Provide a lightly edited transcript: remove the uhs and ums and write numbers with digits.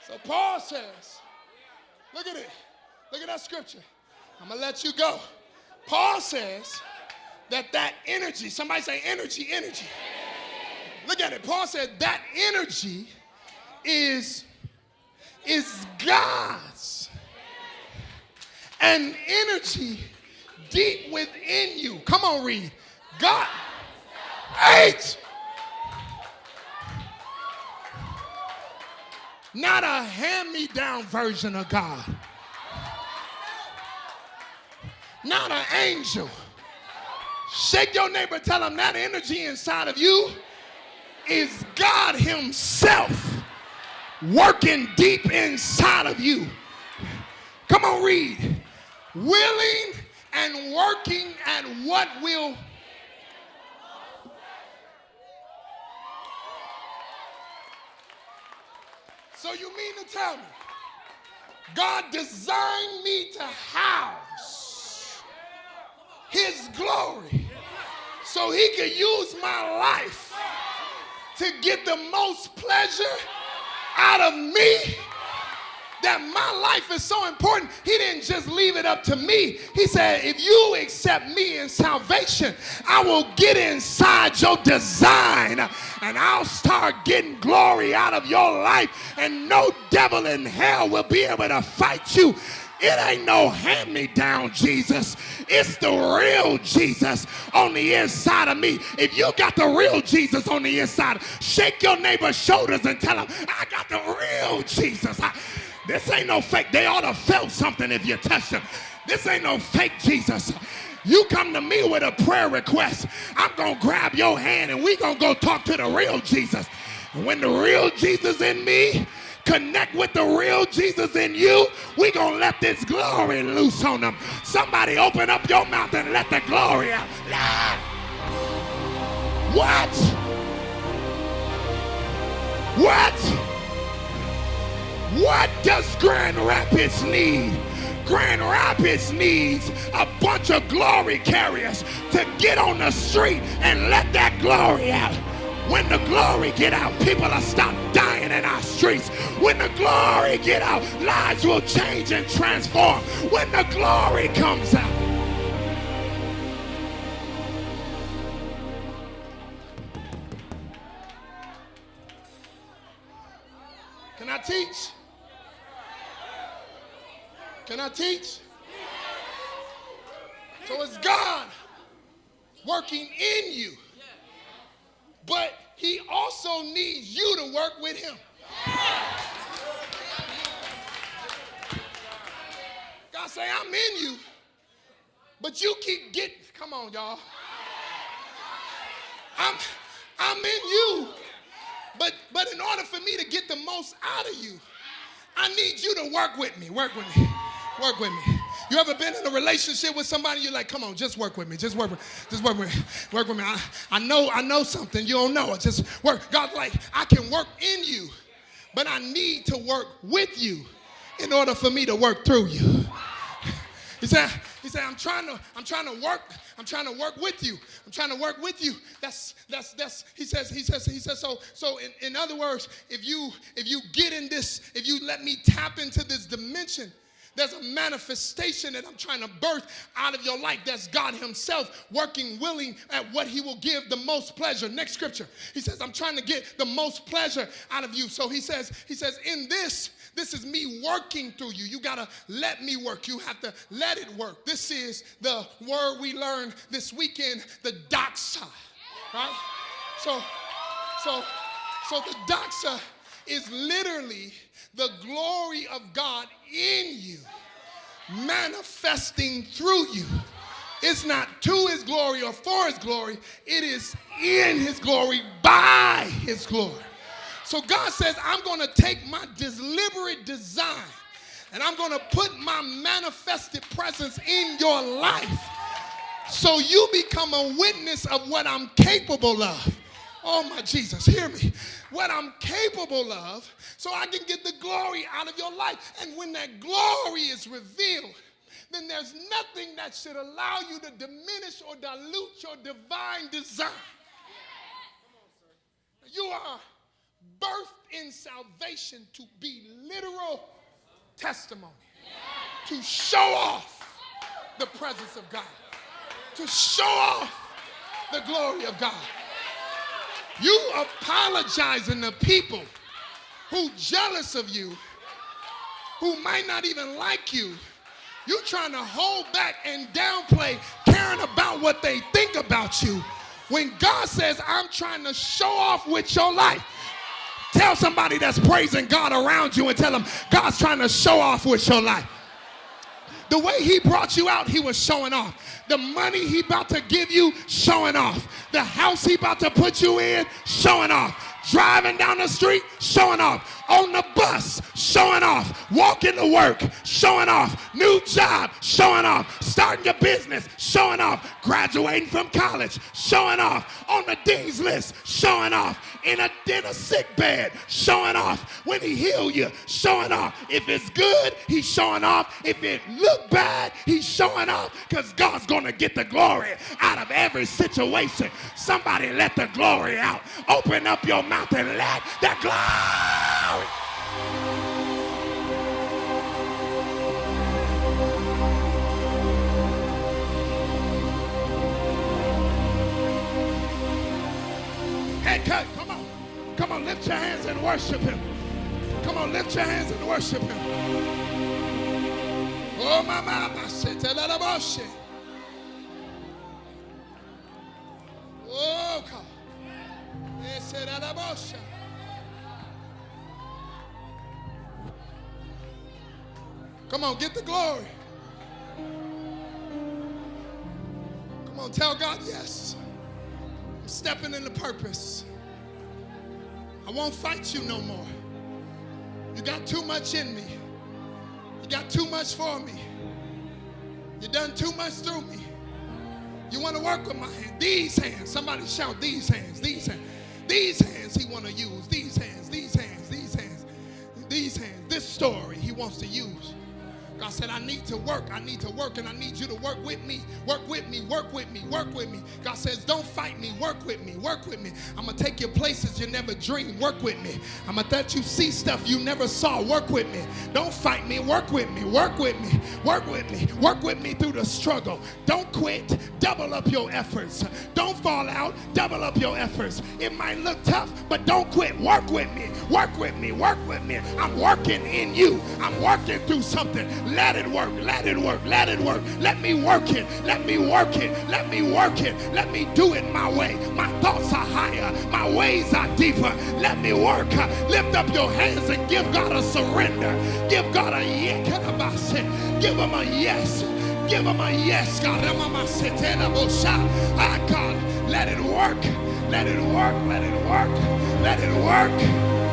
So Paul says, look at it. Look at that scripture. I'm going to let you go. Paul says that energy, somebody say energy, energy. Look at it. Paul said that energy is God's. And energy deep within you. Come on, read. God. 8. Not a hand-me-down version of God. Not an angel. Shake your neighbor, tell him that energy inside of you is God himself working deep inside of you. Come on, read. Willing and working at what will. So you mean to tell me God designed me to house his glory so he could use my life to get the most pleasure out of me? That my life is so important, he didn't just leave it up to me. He said, if you accept me in salvation, I will get inside your design and I'll start getting glory out of your life, and no devil in hell will be able to fight you. It ain't no hand-me-down Jesus. It's the real Jesus on the inside of me. If you got the real Jesus on the inside, shake your neighbor's shoulders and tell him, I got the real Jesus. This ain't no fake. They ought to felt something if you touched them. This ain't no fake Jesus. You come to me with a prayer request, I'm going to grab your hand and we going to go talk to the real Jesus. And when the real Jesus in me connect with the real Jesus in you, we going to let this glory loose on them. Somebody open up your mouth and let the glory out. What? What? What does Grand Rapids need? Grand Rapids needs a bunch of glory carriers to get on the street and let that glory out. When the glory get out, people will stop dying in our streets. When the glory get out, lives will change and transform. When the glory comes out. Can I teach? Can I teach? So it's God working in you, but he also needs you to work with him. God say, I'm in you, but you keep getting, come on y'all. I'm in you, but in order for me to get the most out of you, I need you to work with me, work with me. Work with me. You ever been in a relationship with somebody, you're like, come on, just work with me. Just work with me. I know something you don't know. Just work. God's like, I can work in you, but I need to work with you in order for me to work through you. He said, I'm trying to work with you. I'm trying to work with you. He says, so in other words, if you get in this, if you let me tap into this dimension, there's a manifestation that I'm trying to birth out of your life. That's God himself working willing at what he will give the most pleasure. Next scripture. He says, I'm trying to get the most pleasure out of you. So he says, in this is me working through you. You got to let me work. You have to let it work. This is the word we learned this weekend, the doxa, right? So the doxa is literally the glory of God in you, manifesting through you. It's not to his glory or for his glory. It is in his glory, by his glory. So God says, I'm going to take my deliberate design and I'm going to put my manifested presence in your life so you become a witness of what I'm capable of. Oh, my Jesus, hear me. What I'm capable of, so I can get the glory out of your life. And when that glory is revealed, then there's nothing that should allow you to diminish or dilute your divine design. You are birthed in salvation to be literal testimony, to show off the presence of God, to show off the glory of God. You apologizing to people who jealous of you, who might not even like you. You trying to hold back and downplay caring about what they think about you. When God says, I'm trying to show off with your life. Tell somebody that's praising God around you and tell them, God's trying to show off with your life. The way he brought you out, he was showing off. The money he about to give you, showing off. The house he about to put you in, showing off. Driving down the street, showing off. On the bus, showing off. Walking to work, showing off. New job, showing off. Starting your business, showing off. Graduating from college, showing off. On the dean's list, showing off. In a sick bed, showing off. When he heal you, showing off. If it's good, he's showing off. If it look bad, he's showing off. Because God's going to get the glory out of every situation. Somebody let the glory out. Open up your mouth and let the glory. Hey, cut, come on. Come on, lift your hands and worship him. Come on, lift your hands and worship him. Oh, my mama said, tell her about shit. Oh, God. They said that about shit. Come on, get the glory. Come on, tell God yes. I'm stepping into purpose. I won't fight you no more. You got too much in me. You got too much for me. You done too much through me. You want to work with my hands. These hands. Somebody shout these hands. These hands. These hands he want to use. These hands. These hands. These hands. These hands. This story he wants to use. God said, I need to work. I need to work, and I need you to work with me. Work with me. Work with me. Work with me. God says, don't fight me. Work with me. Work with me. I'm going to take you places you never dreamed. Work with me. I'm going to let you see stuff you never saw. Work with me. Don't fight me. Work with me. Work with me. Work with me. Work with me through the struggle. Don't quit. Double up your efforts. Don't fall out. Double up your efforts. It might look tough, but don't quit. Work with me. Work with me. Work with me. I'm working in you. I'm working through something. Let it work. Let it work. Let it work. Let me work it. Let me work it. Let me work it. Let me do it my way. My thoughts are higher. My ways are deeper. Let me work. Lift up your hands and give God a surrender. Give God a yes. Give him a yes. Give him a yes. God, God, let it work. Let it work. Let it work. Let it work.